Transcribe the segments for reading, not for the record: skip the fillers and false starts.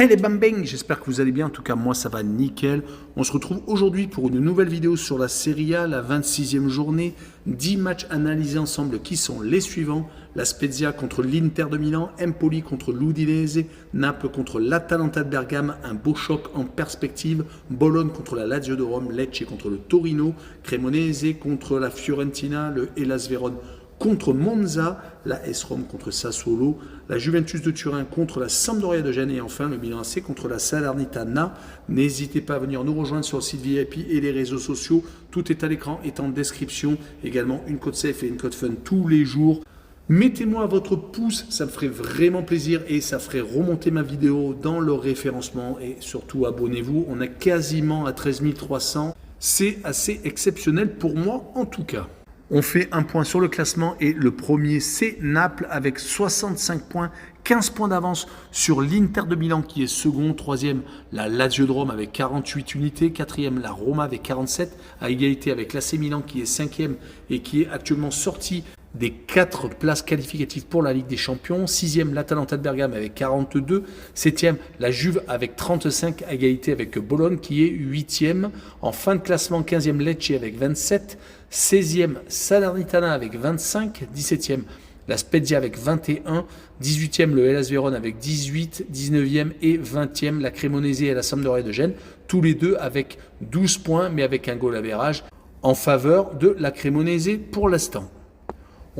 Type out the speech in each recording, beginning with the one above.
Hey les bambang, j'espère que vous allez bien, en tout cas moi ça va nickel. On se retrouve aujourd'hui pour une nouvelle vidéo sur la Serie A, la 26e journée. 10 matchs analysés ensemble qui sont les suivants. La Spezia contre l'Inter de Milan, Empoli contre l'Udinese, Naples contre l'Atalanta de Bergame, un beau choc en perspective, Bologne contre la Lazio de Rome, Lecce contre le Torino, Cremonese contre la Fiorentina, le Hellas Vérone contre Monza, la AS Rome contre Sassuolo, la Juventus de Turin contre la Sampdoria de Gênes et enfin le Milan AC contre la Salernitana. N'hésitez pas à venir nous rejoindre sur le site VIP et les réseaux sociaux. Tout est à l'écran, est en description. Également une code safe et une code fun tous les jours. Mettez-moi votre pouce, ça me ferait vraiment plaisir et ça ferait remonter ma vidéo dans le référencement. Et surtout, abonnez-vous. On est quasiment à 13 300. C'est assez exceptionnel pour moi en tout cas. On fait un point sur le classement et le premier c'est Naples avec 65 points, 15 points d'avance sur l'Inter de Milan qui est second, troisième la Lazio de Rome avec 48 unités, quatrième la Roma avec 47, à égalité avec l'AC Milan qui est cinquième et qui est actuellement sorti des 4 places qualificatives pour la Ligue des Champions. 6e, l'Atalanta de Bergame avec 42. 7e, la Juve avec 35, à égalité avec Bologne qui est 8e. En fin de classement, 15e, Lecce avec 27. 16e, Salernitana avec 25. 17e, la Spezia avec 21. 18e, le Hellas Vérone avec 18. 19e et 20e, la Cremonese et la Sampdoria de Gênes. Tous les deux avec 12 points, mais avec un goal average en faveur de la Cremonese pour l'instant.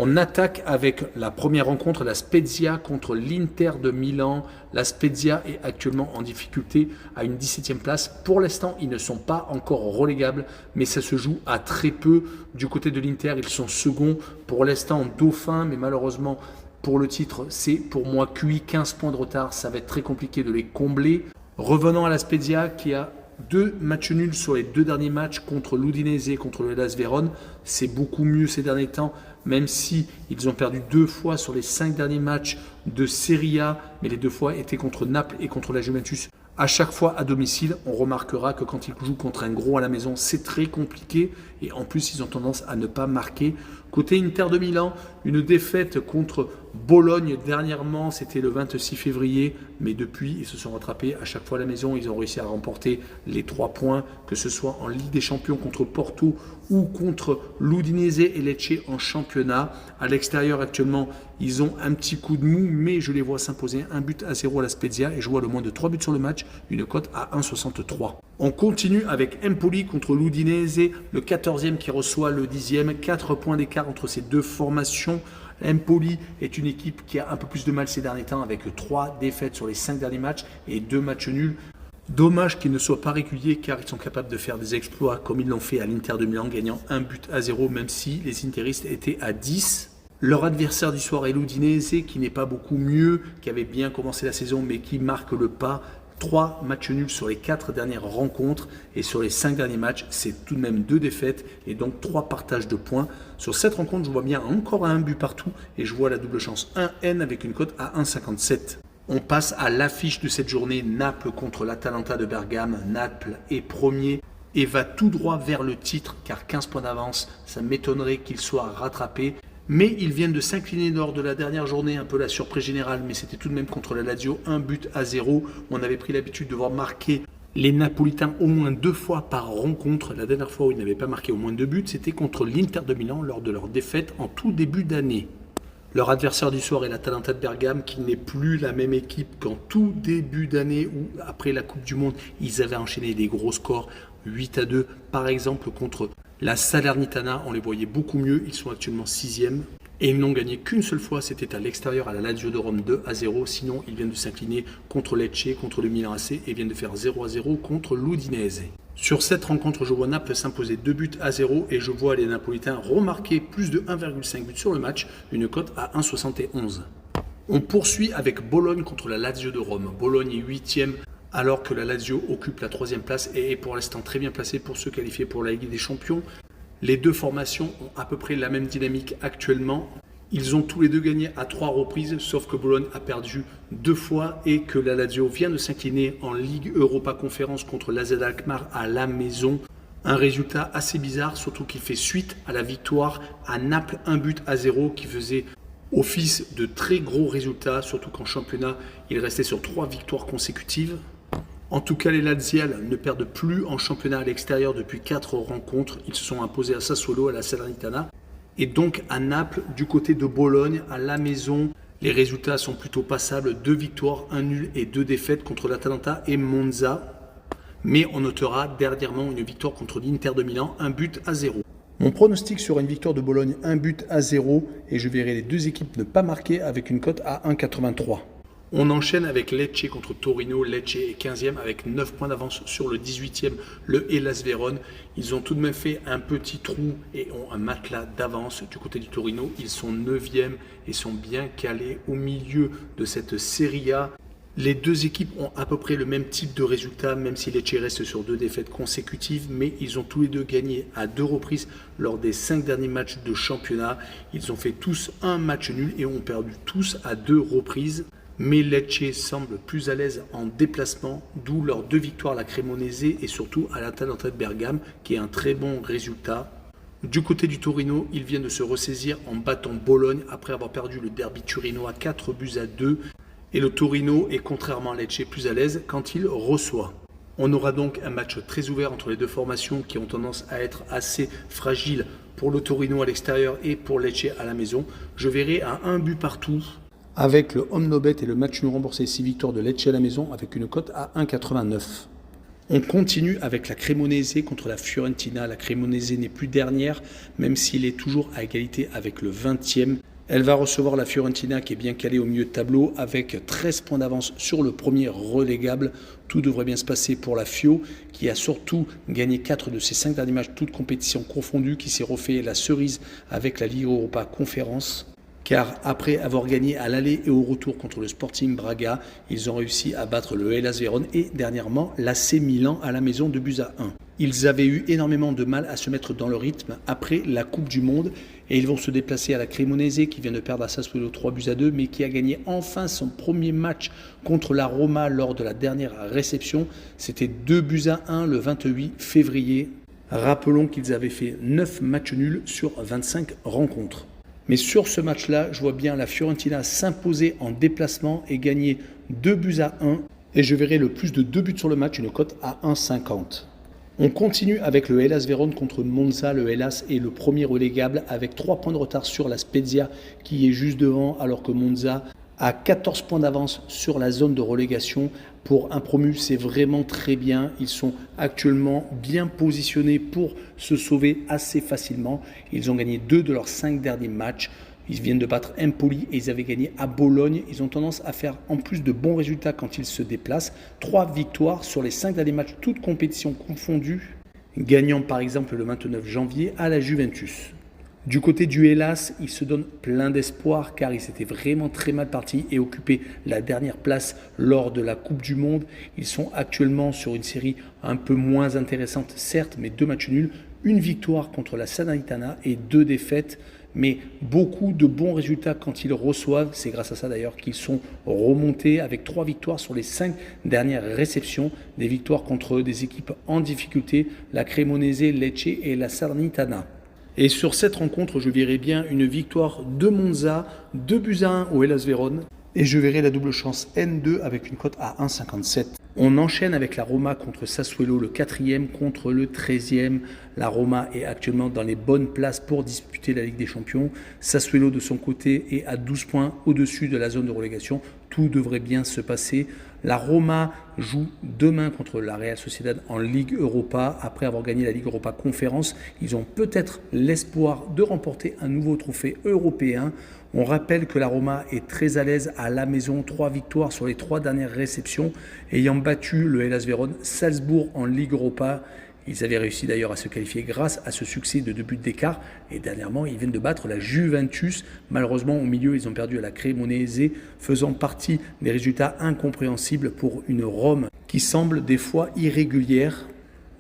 On attaque avec la première rencontre, la Spezia contre l'Inter de Milan. La Spezia est actuellement en difficulté à une 17e place. Pour l'instant, ils ne sont pas encore relégables, mais ça se joue à très peu. Du côté de l'Inter, ils sont seconds. Pour l'instant, dauphin, mais malheureusement, pour le titre, c'est pour moi cuit. 15 points de retard, ça va être très compliqué de les combler. Revenons à la Spezia qui a 2 matchs nuls sur les 2 derniers matchs contre l'Udinese et contre le Hellas Vérone. C'est beaucoup mieux ces derniers temps, même si ils ont perdu 2 fois sur les 5 derniers matchs de Serie A, mais les 2 fois étaient contre Naples et contre la Juventus. À chaque fois à domicile, on remarquera que quand ils jouent contre un gros à la maison, c'est très compliqué et en plus ils ont tendance à ne pas marquer. Côté Inter de Milan, une défaite contre Bologne dernièrement, c'était le 26 février, mais depuis ils se sont rattrapés à chaque fois à la maison, ils ont réussi à remporter les 3 points, que ce soit en Ligue des Champions contre Porto ou contre l'Udinese et Lecce en championnat. À l'extérieur actuellement, ils ont un petit coup de mou, mais je les vois s'imposer 1-0 à la Spezia et je vois le moins de 3 buts sur le match, une cote à 1,63. On continue avec Empoli contre l'Udinese, le 14e qui reçoit le 10e, 4 points d'écart entre ces deux formations. Empoli est une équipe qui a un peu plus de mal ces derniers temps avec 3 défaites sur les 5 derniers matchs et 2 matchs nuls. Dommage qu'ils ne soient pas réguliers car ils sont capables de faire des exploits comme ils l'ont fait à l'Inter de Milan, gagnant 1-0 même si les interistes étaient à 10. Leur adversaire du soir est l'Udinese qui n'est pas beaucoup mieux, qui avait bien commencé la saison mais qui marque le pas. 3 matchs nuls sur les 4 dernières rencontres et sur les 5 derniers matchs, c'est tout de même 2 défaites et donc 3 partages de points. Sur cette rencontre, je vois bien encore un but partout et je vois la double chance 1N avec une cote à 1,57. On passe à l'affiche de cette journée, Naples contre l'Atalanta de Bergame. Naples est premier et va tout droit vers le titre car 15 points d'avance, ça m'étonnerait qu'il soit rattrapé. Mais ils viennent de s'incliner lors de la dernière journée, un peu la surprise générale, mais c'était tout de même contre la Lazio, 1-0. On avait pris l'habitude de voir marquer les Napolitains au moins 2 fois par rencontre. La dernière fois où ils n'avaient pas marqué au moins 2 buts, c'était contre l'Inter de Milan lors de leur défaite en tout début d'année. Leur adversaire du soir est l'Atalanta de Bergame, qui n'est plus la même équipe qu'en tout début d'année où, après la Coupe du Monde, ils avaient enchaîné des gros scores, 8-2 par exemple contre la Salernitana, on les voyait beaucoup mieux, ils sont actuellement 6e et ils n'ont gagné qu'une seule fois, c'était à l'extérieur à la Lazio de Rome 2-0, sinon ils viennent de s'incliner contre Lecce, contre le Milan AC et viennent de faire 0-0 contre l'Udinese. Sur cette rencontre, je vois Naples s'imposer 2-0 et je vois les Napolitains remarquer plus de 1,5 but sur le match, une cote à 1,71. On poursuit avec Bologne contre la Lazio de Rome. Bologne est 8e. Alors que la Lazio occupe la 3e place et est pour l'instant très bien placée pour se qualifier pour la Ligue des Champions. Les deux formations ont à peu près la même dynamique actuellement. Ils ont tous les deux gagné à 3 reprises, sauf que Bologne a perdu 2 fois et que la Lazio vient de s'incliner en Ligue Europa Conférence contre l'AZ Alkmaar à la maison. Un résultat assez bizarre, surtout qu'il fait suite à la victoire à Naples 1-0 qui faisait Office de très gros résultats, surtout qu'en championnat, il restait sur 3 victoires consécutives. En tout cas, les Lazial ne perdent plus en championnat à l'extérieur depuis 4 rencontres. Ils se sont imposés à Sassuolo, à la Salernitana et donc à Naples. Du côté de Bologne, à la maison, les résultats sont plutôt passables. 2 victoires, 1 nul et 2 défaites contre l'Atalanta et Monza. Mais on notera dernièrement une victoire contre l'Inter de Milan, 1-0. Mon pronostic sur une victoire de Bologne, 1-0, et je verrai les deux équipes ne pas marquer avec une cote à 1,83. On enchaîne avec Lecce contre Torino. Lecce est 15e avec 9 points d'avance sur le 18e, le Hellas Vérone. Ils ont tout de même fait un petit trou et ont un matelas d'avance du côté du Torino. Ils sont 9e et sont bien calés au milieu de cette Serie A. Les deux équipes ont à peu près le même type de résultat, même si Lecce reste sur 2 défaites consécutives, mais ils ont tous les deux gagné à 2 reprises lors des 5 derniers matchs de championnat. Ils ont fait tous un match nul et ont perdu tous à 2 reprises. Mais Lecce semble plus à l'aise en déplacement, d'où leurs 2 victoires à la Cremonese et surtout à l'Atalanta de Bergame, qui est un très bon résultat. Du côté du Torino, ils viennent de se ressaisir en battant Bologne après avoir perdu le derby turinois 4-2. Et le Torino est, contrairement à Lecce, plus à l'aise quand il reçoit. On aura donc un match très ouvert entre les deux formations qui ont tendance à être assez fragiles pour le Torino à l'extérieur et pour Lecce à la maison. Je verrai à 1 but partout, avec le home no bet et le match nul remboursé 6 victoires de Lecce à la maison avec une cote à 1,89. On continue avec la Cremonese contre la Fiorentina. La Cremonese n'est plus dernière, même s'il est toujours à égalité avec le 20e. Elle va recevoir la Fiorentina qui est bien calée au milieu de tableau avec 13 points d'avance sur le premier relégable. Tout devrait bien se passer pour la Fio qui a surtout gagné 4 de ses 5 derniers matchs, toutes compétitions confondues, qui s'est refait la cerise avec la Ligue Europa Conférence. Car après avoir gagné à l'aller et au retour contre le Sporting Braga, ils ont réussi à battre le Hellas Vérone et dernièrement l'AC Milan à la maison 2-1. Ils avaient eu énormément de mal à se mettre dans le rythme après la Coupe du Monde et ils vont se déplacer à la Cremonese qui vient de perdre à Sassuolo 3-2 mais qui a gagné enfin son premier match contre la Roma lors de la dernière réception. C'était 2-1 le 28 février. Rappelons qu'ils avaient fait 9 matchs nuls sur 25 rencontres. Mais sur ce match-là, je vois bien la Fiorentina s'imposer en déplacement et gagner 2-1. Et je verrai le plus de 2 buts sur le match, une cote à 1,50. On continue avec le Hellas Vérone contre Monza. Le Hellas est le premier relégable avec 3 points de retard sur la Spezia qui est juste devant, alors que Monza a 14 points d'avance sur la zone de relégation. Pour un promu, c'est vraiment très bien. Ils sont actuellement bien positionnés pour se sauver assez facilement. Ils ont gagné 2 de leurs 5 derniers matchs. Ils viennent de battre Empoli et ils avaient gagné à Bologne. Ils ont tendance à faire en plus de bons résultats quand ils se déplacent. 3 victoires sur les 5 derniers matchs, toutes compétitions confondues, gagnant par exemple le 29 janvier à la Juventus. Du côté du Hellas, ils se donnent plein d'espoir car ils étaient vraiment très mal partis et occupaient la dernière place lors de la Coupe du Monde. Ils sont actuellement sur une série un peu moins intéressante, certes, mais 2 matchs nuls, une victoire contre la Salernitana et 2 défaites. Mais beaucoup de bons résultats quand ils reçoivent. C'est grâce à ça d'ailleurs qu'ils sont remontés avec 3 victoires sur les 5 dernières réceptions. Des victoires contre des équipes en difficulté, la Cremonese, Lecce et la Salernitana. Et sur cette rencontre, je verrai bien une victoire de Monza, 2-1 au Hellas Vérone. Et je verrai la double chance N2 avec une cote à 1,57. On enchaîne avec la Roma contre Sassuolo, le 4e contre le 13e. La Roma est actuellement dans les bonnes places pour disputer la Ligue des Champions. Sassuolo de son côté est à 12 points au-dessus de la zone de relégation. Tout devrait bien se passer. La Roma joue demain contre la Real Sociedad en Ligue Europa. Après avoir gagné la Ligue Europa Conférence, ils ont peut-être l'espoir de remporter un nouveau trophée européen. On rappelle que la Roma est très à l'aise à la maison, 3 victoires sur les 3 dernières réceptions, ayant battu le Hellas Vérone, Salzbourg en Ligue Europa. Ils avaient réussi d'ailleurs à se qualifier grâce à ce succès de 2 buts d'écart. Et dernièrement, ils viennent de battre la Juventus. Malheureusement, au milieu, ils ont perdu à la Cremonese, faisant partie des résultats incompréhensibles pour une Rome qui semble des fois irrégulière.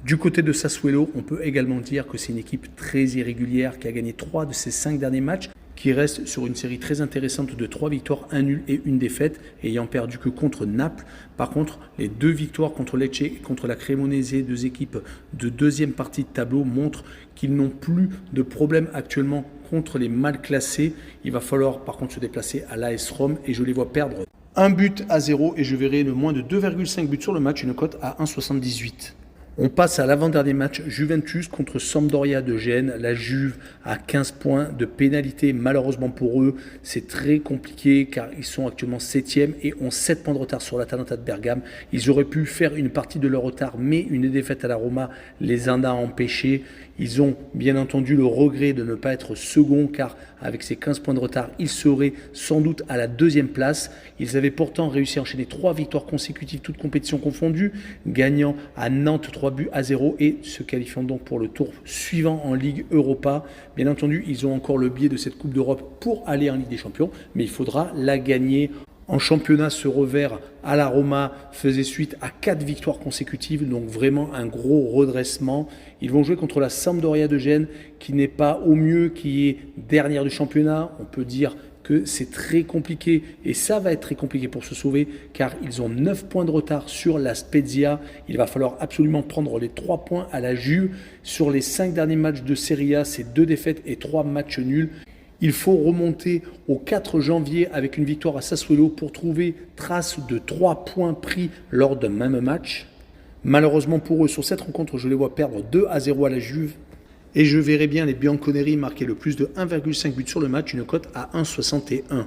Du côté de Sassuolo, on peut également dire que c'est une équipe très irrégulière qui a gagné 3 de ses 5 derniers matchs, qui reste sur une série très intéressante de 3 victoires, 1 nul et 1 défaite, ayant perdu que contre Naples. Par contre, les 2 victoires contre Lecce et contre la Cremonese, 2 équipes de deuxième partie de tableau, montrent qu'ils n'ont plus de problème actuellement contre les mal classés. Il va falloir par contre se déplacer à l'AS Rome et je les vois perdre 1-0 et je verrai le moins de 2,5 buts sur le match, une cote à 1,78. On passe à l'avant-dernier match, Juventus contre Sampdoria de Gênes. La Juve a 15 points de pénalité. Malheureusement pour eux, c'est très compliqué car ils sont actuellement 7e et ont 7 points de retard sur l'Atalanta de Bergame. Ils auraient pu faire une partie de leur retard, mais une défaite à la Roma les en a empêchés. Ils ont bien entendu le regret de ne pas être second car avec ces 15 points de retard, ils seraient sans doute à la 2e place. Ils avaient pourtant réussi à enchaîner 3 victoires consécutives, toutes compétitions confondues, gagnant à Nantes 3-0 et se qualifiant donc pour le tour suivant en Ligue Europa. Bien entendu, ils ont encore le biais de cette Coupe d'Europe pour aller en Ligue des Champions, mais il faudra la gagner. En championnat, ce revers à la Roma faisait suite à 4 victoires consécutives, donc vraiment un gros redressement. Ils vont jouer contre la Sampdoria de Gênes, qui n'est pas au mieux, qui est dernière du championnat. On peut dire que c'est très compliqué, et ça va être très compliqué pour se sauver, car ils ont 9 points de retard sur la Spezia. Il va falloir absolument prendre les 3 points à la Juve. Sur les 5 derniers matchs de Serie A, c'est 2 défaites et 3 matchs nuls. Il faut remonter au 4 janvier avec une victoire à Sassuolo pour trouver trace de 3 points pris lors d'un même match. Malheureusement pour eux, sur cette rencontre, je les vois perdre 2-0 à la Juve. Et je verrai bien les Bianconeri marquer le plus de 1,5 buts sur le match, une cote à 1,61.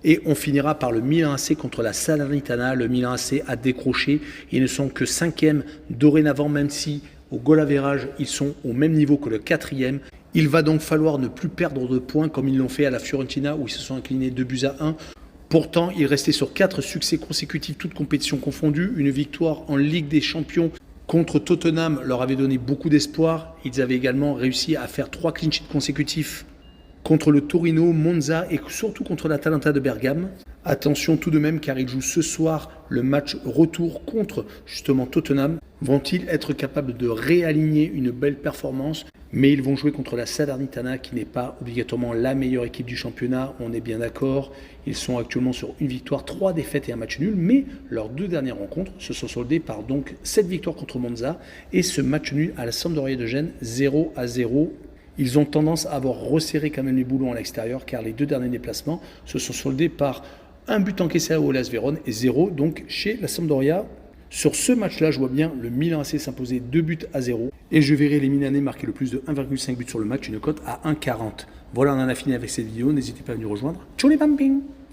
Et on finira par le Milan AC contre la Salernitana. Le Milan AC a décroché. Ils ne sont que 5e dorénavant, même si au goal average, ils sont au même niveau que le 4e. Il va donc falloir ne plus perdre de points comme ils l'ont fait à la Fiorentina où ils se sont inclinés 2-1. Pourtant, ils restaient sur 4 succès consécutifs, toutes compétitions confondues. Une victoire en Ligue des Champions contre Tottenham leur avait donné beaucoup d'espoir. Ils avaient également réussi à faire 3 clean sheets consécutifs contre le Torino, Monza et surtout contre l'Atalanta de Bergame. Attention tout de même car ils jouent ce soir le match retour contre justement Tottenham. Vont-ils être capables de réaligner une belle performance? Mais ils vont jouer contre la Salernitana qui n'est pas obligatoirement la meilleure équipe du championnat, on est bien d'accord. Ils sont actuellement sur une victoire, 3 défaites et un match nul, mais leurs 2 dernières rencontres se sont soldées par donc 7 victoires contre Monza et ce match nul à la Sampdoria de Gênes 0-0. Ils ont tendance à avoir resserré quand même les boulons à l'extérieur car les 2 derniers déplacements se sont soldés par un but encaissé à Hellas Vérone et 0 donc chez la Sampdoria. Sur ce match-là, je vois bien le Milan AC s'imposer 2-0 et je verrai les Milanais marquer le plus de 1,5 buts sur le match, une cote à 1,40. Voilà, on en a fini avec cette vidéo. N'hésitez pas à venir rejoindre. Ciao les pampings!